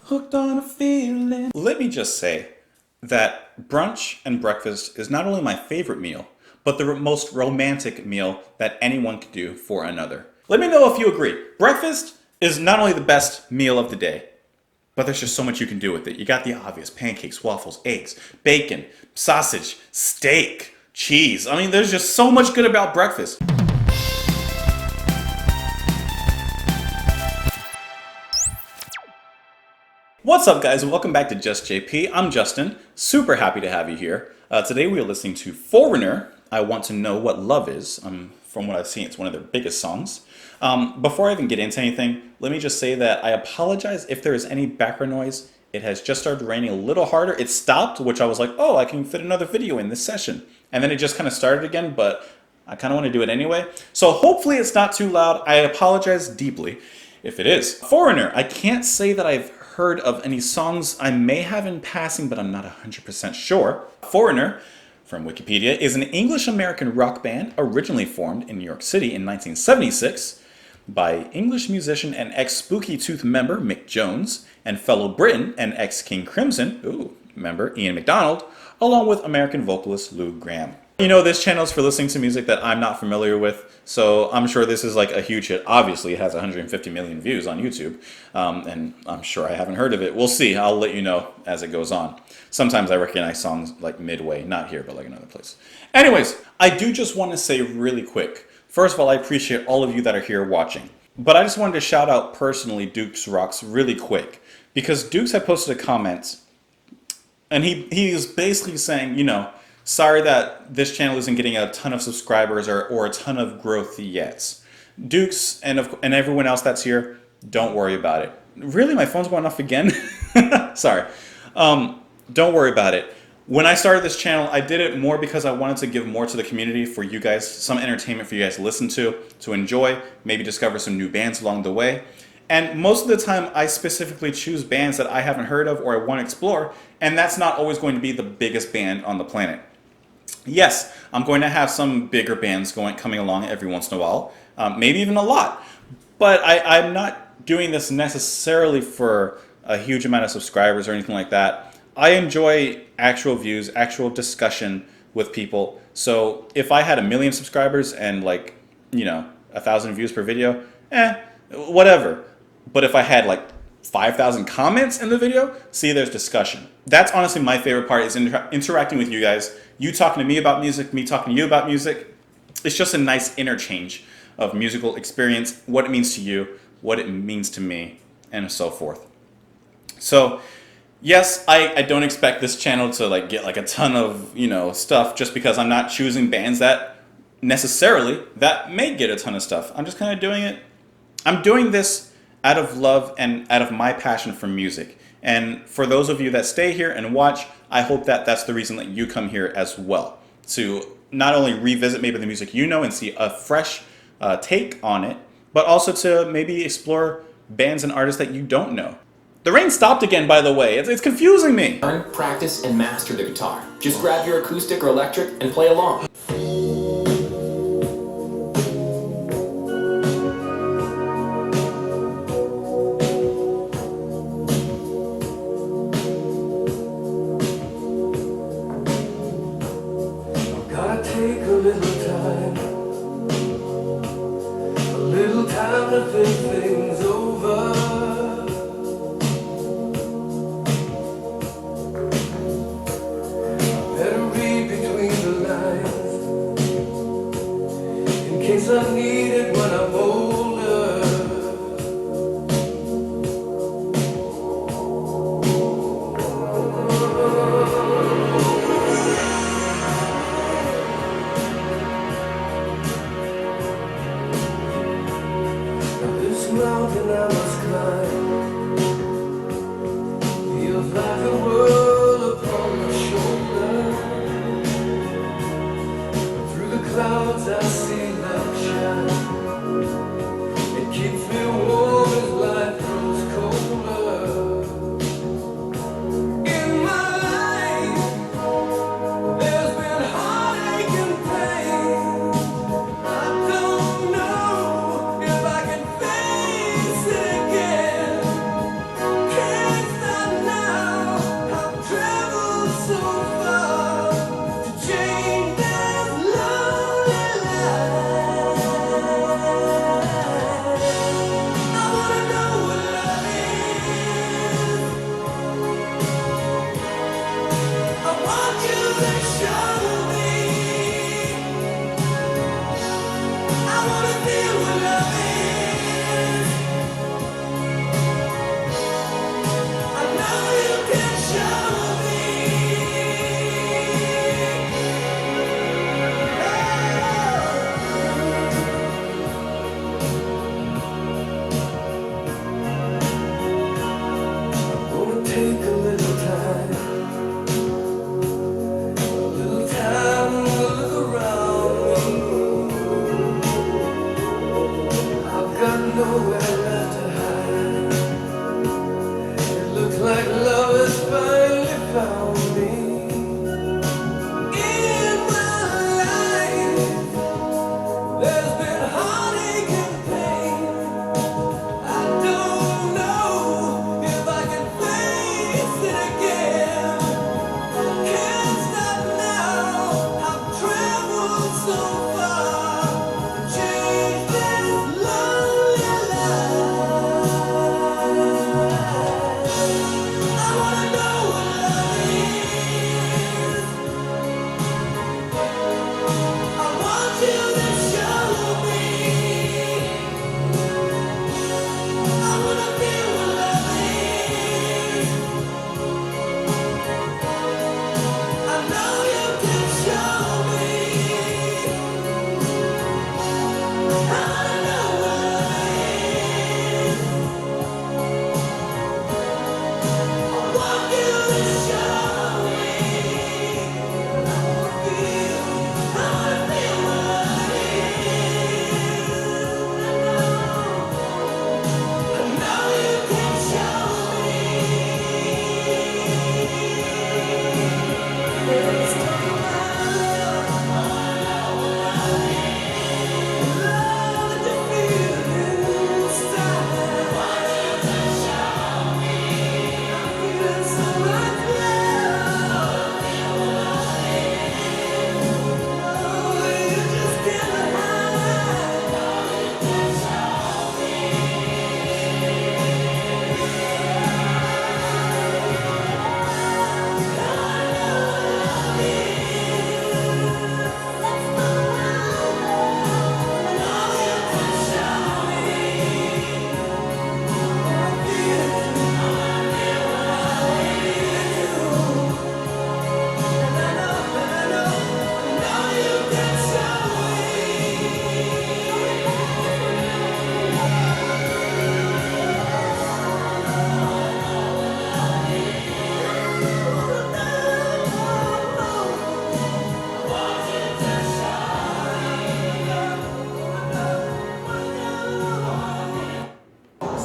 Hooked on a feeling. Let me just say that brunch and breakfast is not only my favorite meal, but the most romantic meal that anyone could do for another. Let me know if you agree. Breakfast is not only the best meal of the day, but there's just so much you can do with it. You got the obvious pancakes, waffles, eggs, bacon, sausage, steak, cheese. I mean, there's just so much good about breakfast. What's up, guys? Welcome back to Just JP. I'm Justin. Super happy to have you here. Today we are listening to Foreigner. I Want to Know What Love Is. From what I've seen, it's one of their biggest songs. Before I even get into anything, let me just say that I apologize if there is any background noise. It has just started raining a little harder. It stopped, which I was like, oh, I can fit another video in this session. And then it just kind of started again, but I kind of want to do it anyway. So hopefully it's not too loud. I apologize deeply if it is. Foreigner, I can't say that I've heard of any songs. I may have in passing, but I'm not 100% sure. Foreigner, from Wikipedia, is an English-American rock band originally formed in New York City in 1976 by English musician and ex-Spooky Tooth member Mick Jones and fellow Briton and ex-King Crimson member Ian MacDonald, along with American vocalist Lou Gramm. You know, this channel is for listening to music that I'm not familiar with, so I'm sure this is like a huge hit. Obviously, it has 150 million views on YouTube, and I'm sure I haven't heard of it. We'll see. I'll let you know as it goes on. Sometimes I recognize songs like midway, not here, but like another place. Anyways, I do just want to say really quick, first of all, I appreciate all of you that are here watching. But I just wanted to shout out personally Dukes Rocks really quick, because Dukes had posted a comment, and he is basically saying, you know, sorry that this channel isn't getting a ton of subscribers or a ton of growth yet. Dukes and everyone else that's here, don't worry about it. Really, my phone's going off again? Sorry. Don't worry about it. When I started this channel, I did it more because I wanted to give more to the community for you guys, some entertainment for you guys to listen to enjoy, maybe discover some new bands along the way. And most of the time, I specifically choose bands that I haven't heard of or I want to explore, and that's not always going to be the biggest band on the planet. Yes, I'm going to have some bigger bands coming along every once in a while, maybe even a lot. But I'm not doing this necessarily for a huge amount of subscribers or anything like that. I enjoy actual views, actual discussion with people. So if I had 1 million subscribers and 1,000 views per video, whatever. But if I had 5,000 comments in the video, see, there's discussion. That's honestly my favorite part, is interacting with you guys. You talking to me about music, me talking to you about music. It's just a nice interchange of musical experience, what it means to you, what it means to me, and so forth. So, yes, I don't expect this channel to get a ton of, stuff just because I'm not choosing bands that may get a ton of stuff. I'm just kind of doing it. I'm doing this out of love and out of my passion for music. And for those of you that stay here and watch, I hope that that's the reason that you come here as well. To not only revisit maybe the music you know and see a fresh take on it, but also to maybe explore bands and artists that you don't know. The rain stopped again, by the way. It's confusing me. Learn, practice, and master the guitar. Just grab your acoustic or electric and play along. Gotta take a little time to think things over. Better read between the lines in case I need it when I'm older. This mountain I must climb feels like a world upon my shoulder. Through the clouds I see love shine. It keeps me warm as life grows colder. In my life, there's been heartache and pain. I don't know if I can face it again.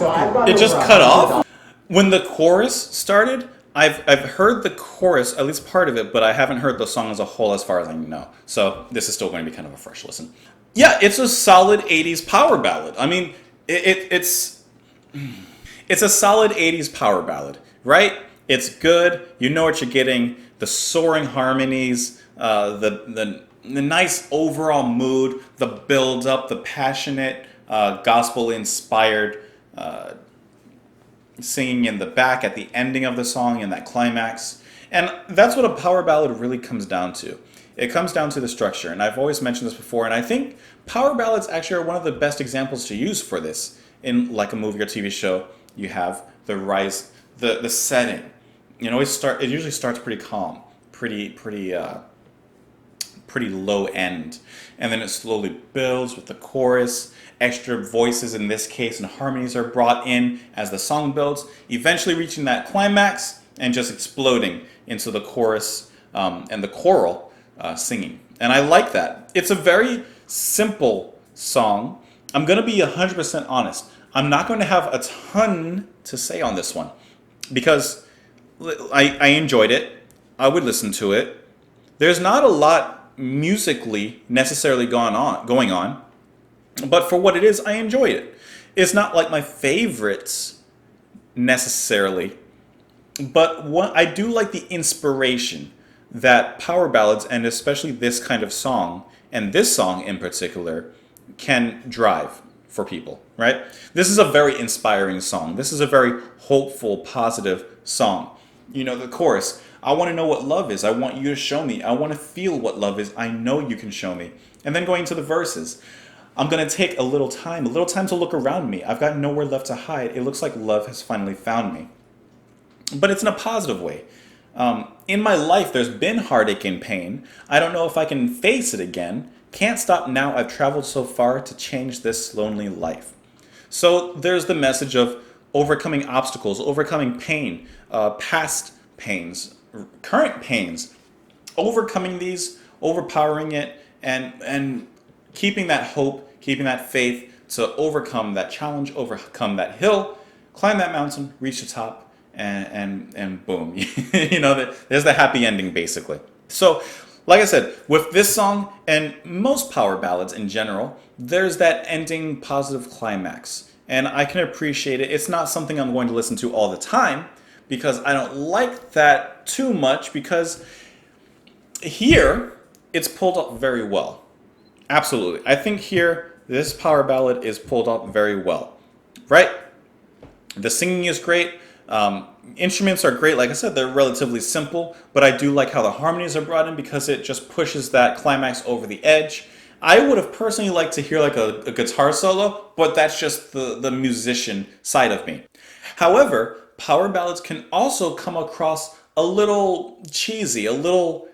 So I've got It just over cut 100 off. When the chorus started, I've heard the chorus, at least part of it, but I haven't heard the song as a whole as far as I know. So this is still going to be kind of a fresh listen. Yeah, it's a solid 80s power ballad. I mean, it's a solid 80s power ballad, right? It's good. You know what you're getting. The soaring harmonies, the nice overall mood, the build up, the passionate gospel inspired singing in the back at the ending of the song and that climax. And that's what a power ballad really comes down to. It comes down to the structure. And I've always mentioned this before, and I think power ballads actually are one of the best examples to use for this. In like a movie or TV show, you have the rise, the setting. It usually starts pretty calm, pretty low end, and then it slowly builds with the chorus. Extra voices in this case and harmonies are brought in as the song builds, eventually reaching that climax and just exploding into the chorus and the choral singing. And I like that. It's a very simple song. I'm going to be 100% honest. I'm not going to have a ton to say on this one because I enjoyed it. I would listen to it. There's not a lot musically necessarily going on, but for what it is, I enjoyed it. It's not like my favorites necessarily, but what I do like the inspiration that power ballads, and especially this kind of song, and this song in particular, can drive for people, right? This is a very inspiring song. This is a very hopeful, positive song. The chorus, I want to know what love is. I want you to show me. I want to feel what love is. I know you can show me. And then going to the verses, I'm going to take a little time to look around me. I've got nowhere left to hide. It looks like love has finally found me. But it's in a positive way. In my life, there's been heartache and pain. I don't know if I can face it again. Can't stop now. I've traveled so far to change this lonely life. So there's the message of overcoming obstacles, overcoming pain, past pains, current pains, overcoming these, overpowering it, and keeping that hope, keeping that faith to overcome that challenge, overcome that hill, climb that mountain, reach the top, and boom. There's the happy ending, basically. So, like I said, with this song and most power ballads in general, there's that ending positive climax. And I can appreciate it. It's not something I'm going to listen to all the time because I don't like that too much, because here it's pulled up very well. Absolutely. I think here this power ballad is pulled up very well. Right? The singing is great. Instruments are great. Like I said, they're relatively simple, but I do like how the harmonies are brought in because it just pushes that climax over the edge. I would have personally liked to hear like a guitar solo, but that's just the musician side of me. However, power ballads can also come across a little cheesy, a little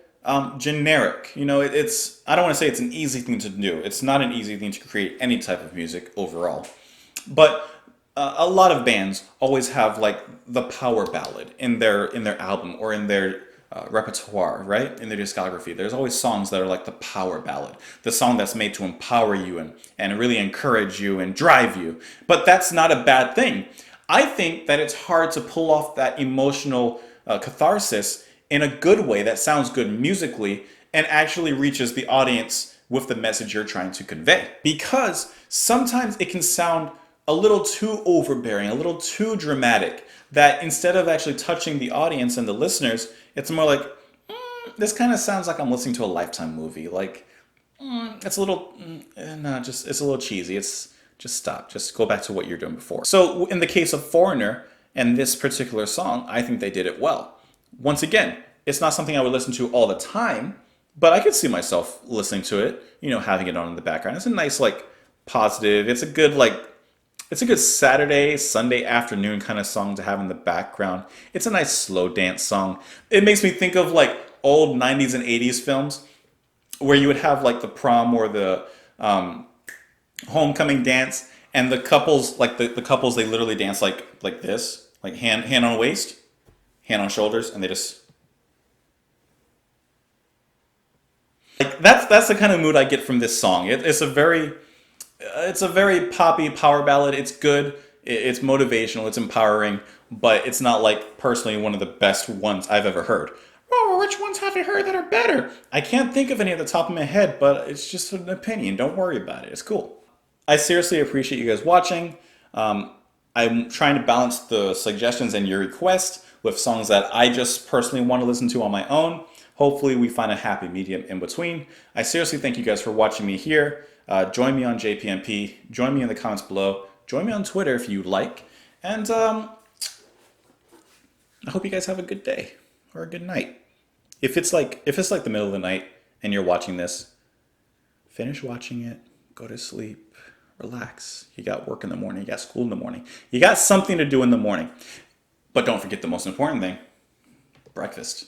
generic. I don't want to say it's an easy thing to do. It's not an easy thing to create any type of music overall. But a lot of bands always have like the power ballad in their album or in their repertoire, right? In their discography. There's always songs that are like the power ballad, the song that's made to empower you and really encourage you and drive you. But that's not a bad thing. I think that it's hard to pull off that emotional catharsis in a good way that sounds good musically and actually reaches the audience with the message you're trying to convey. Because sometimes it can sound a little too overbearing, a little too dramatic, that instead of actually touching the audience and the listeners, it's more like, this kind of sounds like I'm listening to a Lifetime movie. Like, it's a little, it's a little cheesy. Just stop. Just go back to what you're doing before. So in the case of Foreigner and this particular song, I think they did it well. Once again, it's not something I would listen to all the time, but I could see myself listening to it, having it on in the background. It's a nice, like, positive, it's a good Saturday, Sunday afternoon kind of song to have in the background. It's a nice slow dance song. It makes me think of like old 90s and 80s films where you would have like the prom or the homecoming dance, and the couples, like the couples, they literally dance like this, like hand on waist, hand on shoulders, and they just like that's the kind of mood I get from this song. It's a very poppy power ballad. It's good. It's motivational, it's empowering, but it's not like personally one of the best ones I've ever heard. Oh, which ones have you heard that are better? I can't think of any at the top of my head, but it's just an opinion. Don't worry about it. It's cool. I seriously appreciate you guys watching. I'm trying to balance the suggestions and your requests with songs that I just personally want to listen to on my own. Hopefully we find a happy medium in between. I seriously thank you guys for watching me here. Join me on JPMP. Join me in the comments below. Join me on Twitter if you like. And I hope you guys have a good day or a good night. If it's like the middle of the night and you're watching this, finish watching it, go to sleep, relax. You got work in the morning, you got school in the morning. You got something to do in the morning. But don't forget the most important thing, breakfast.